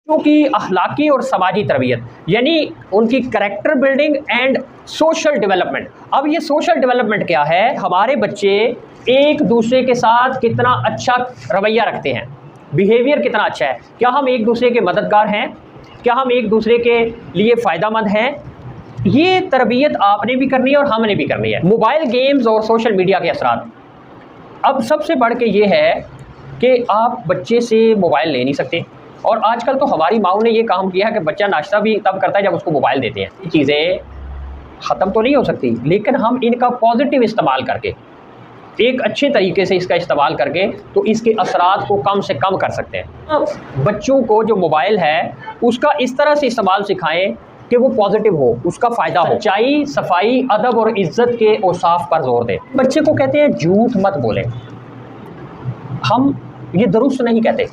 बच्चों की अखलाकी और समाजी तरबियत, यानी उनकी character building and social development. अब ये सोशल डेवलपमेंट क्या है? हमारे बच्चे एक दूसरे के साथ कितना अच्छा रवैया रखते हैं, बिहेवियर कितना अच्छा है, क्या हम एक दूसरे के मददगार हैं, क्या हम एक दूसरे के लिए फ़ायदेमंद हैं। ये तरबियत आपने भी करनी है और हमने भी करनी है। मोबाइल गेम्स और सोशल मीडिया के असरात, अब सबसे बढ़ के ये है कि आप बच्चे से मोबाइल ले नहीं सकते। और आजकल तो हमारी माओ ने ये काम किया है कि बच्चा नाश्ता भी तब करता है जब उसको मोबाइल देते हैं। ये चीज़ें ख़त्म तो नहीं हो सकती, लेकिन हम इनका पॉजिटिव इस्तेमाल करके, एक अच्छे तरीके से इसका इस्तेमाल करके, तो इसके असरात को कम से कम कर सकते हैं। बच्चों को जो मोबाइल है उसका इस तरह से इस्तेमाल सिखाएं कि वो पॉजिटिव हो, उसका फ़ायदा हो। सच्चाई, सफाई, अदब और इज़्ज़त के औसाफ पर जोर दें। बच्चे को कहते हैं झूठ मत बोले, हम ये दुरुस्त नहीं कहते।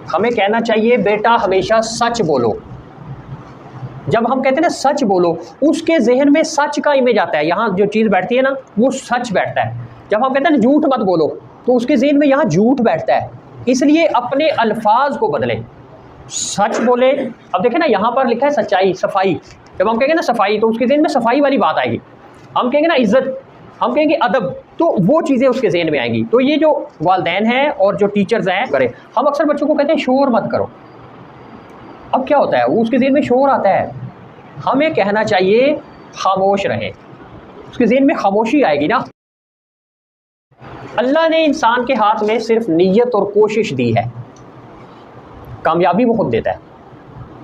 हमें कहना चाहिए बेटा हमेशा सच बोलो। जब हम कहते हैं ना सच बोलो, उसके जहन में सच का इमेज आता है, यहाँ जो चीज़ बैठती है ना वो सच बैठता है। जब हम कहते हैं ना झूठ मत बोलो, तो उसके जहन में यहाँ झूठ बैठता है। इसलिए अपने अल्फाज को बदलें, सच बोले। अब देखें ना यहाँ पर लिखा है सच्चाई, सफाई। जब हम कहेंगे ना सफाई, तो उसके जहन में सफाई वाली बात आएगी। हम कहेंगे ना इज़्ज़त, हम कहेंगे अदब, तो वो चीज़ें उसके ज़हन में आएंगी। तो ये जो वालिदैन हैं और जो टीचर्स हैं करें, हम अक्सर बच्चों को कहते हैं शोर मत करो। अब क्या होता है, वो उसके ज़हन में शोर आता है। हमें कहना चाहिए खामोश रहें, उसके ज़हन में खामोशी आएगी ना। अल्लाह ने इंसान के हाथ में सिर्फ नीयत और कोशिश दी है, कामयाबी वो खुद देता है।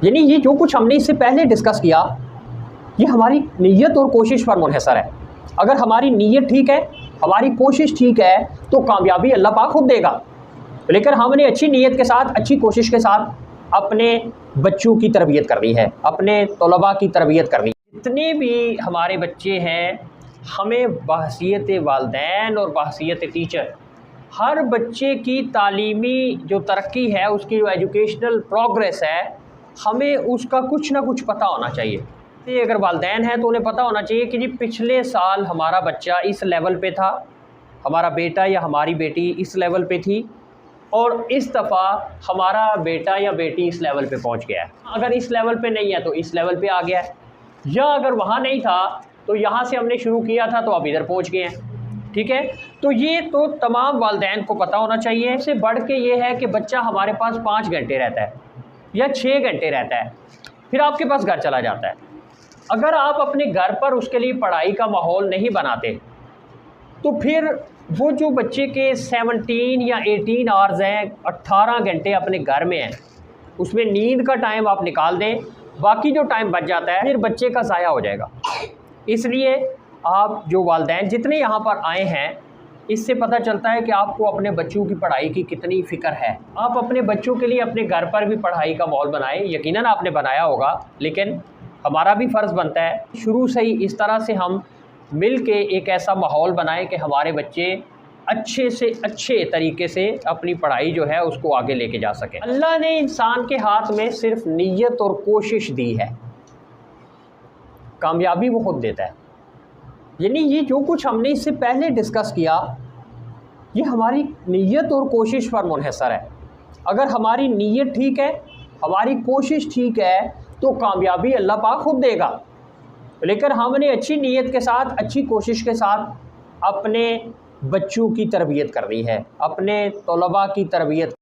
यानी ये जो कुछ हमने इससे पहले डिस्कस किया, ये हमारी नीयत और कोशिश पर मुनहसर है। अगर हमारी नीयत ठीक है, हमारी कोशिश ठीक है, तो कामयाबी अल्लाह पाक खुद देगा। लेकिन हमने अच्छी नीयत के साथ, अच्छी कोशिश के साथ अपने बच्चों की तरबियत करनी है, अपने तलबा की तरबियत करनी है। जितने भी हमारे बच्चे हैं, हमें बहसीयत वालिदैन और बहसीयत टीचर, हर बच्चे की तालीमी जो तरक्की है, उसकी जो एजुकेशनल प्रोग्रेस है, हमें उसका कुछ ना कुछ पता होना चाहिए। अगर वालिदैन हैं तो उन्हें पता होना चाहिए कि जी पिछले साल हमारा बच्चा इस लेवल पे था, हमारा बेटा या हमारी बेटी इस लेवल पे थी, और इस दफ़ा हमारा बेटा या बेटी इस लेवल पे पहुंच गया है। अगर इस लेवल पे नहीं है तो इस लेवल पे आ गया है, या अगर वहाँ नहीं था तो यहाँ से हमने शुरू किया था तो अब इधर पहुँच गए हैं। ठीक है, तो ये तो तमाम वालिदैन को पता होना चाहिए। इससे बढ़ के ये है कि बच्चा हमारे पास 5 घंटे रहता है या 6 घंटे रहता है, फिर आपके पास घर चला जाता है। अगर आप अपने घर पर उसके लिए पढ़ाई का माहौल नहीं बनाते, तो फिर वो जो बच्चे के 17 या 18 आवर्स हैं, 18 घंटे अपने घर में हैं, उसमें नींद का टाइम आप निकाल दें, बाकी जो टाइम बच जाता है फिर बच्चे का ज़ाया हो जाएगा। इसलिए आप जो वालिदैन जितने यहाँ पर आए हैं, इससे पता चलता है कि आपको अपने बच्चों की पढ़ाई की कितनी फ़िक्र है। आप अपने बच्चों के लिए अपने घर पर भी पढ़ाई का माहौल बनाएं। यकीनन आपने बनाया होगा, लेकिन हमारा भी फ़र्ज़ बनता है शुरू से ही इस तरह से हम मिल के एक ऐसा माहौल बनाएं कि हमारे बच्चे अच्छे से अच्छे तरीके से अपनी पढ़ाई जो है उसको आगे लेके जा सकें। अल्लाह ने इंसान के हाथ में सिर्फ नीयत और कोशिश दी है, कामयाबी वो खुद देता है। यानी ये जो कुछ हमने इससे पहले डिस्कस किया, ये हमारी नीयत और कोशिश पर मुनहसर है। अगर हमारी नीयत ठीक है, हमारी कोशिश ठीक है, तो कामयाबी अल्लाह पाक खुद देगा। लेकिन हमने अच्छी नीयत के साथ, अच्छी कोशिश के साथ अपने बच्चों की तरबियत करनी है, अपने तलबा की तरबियत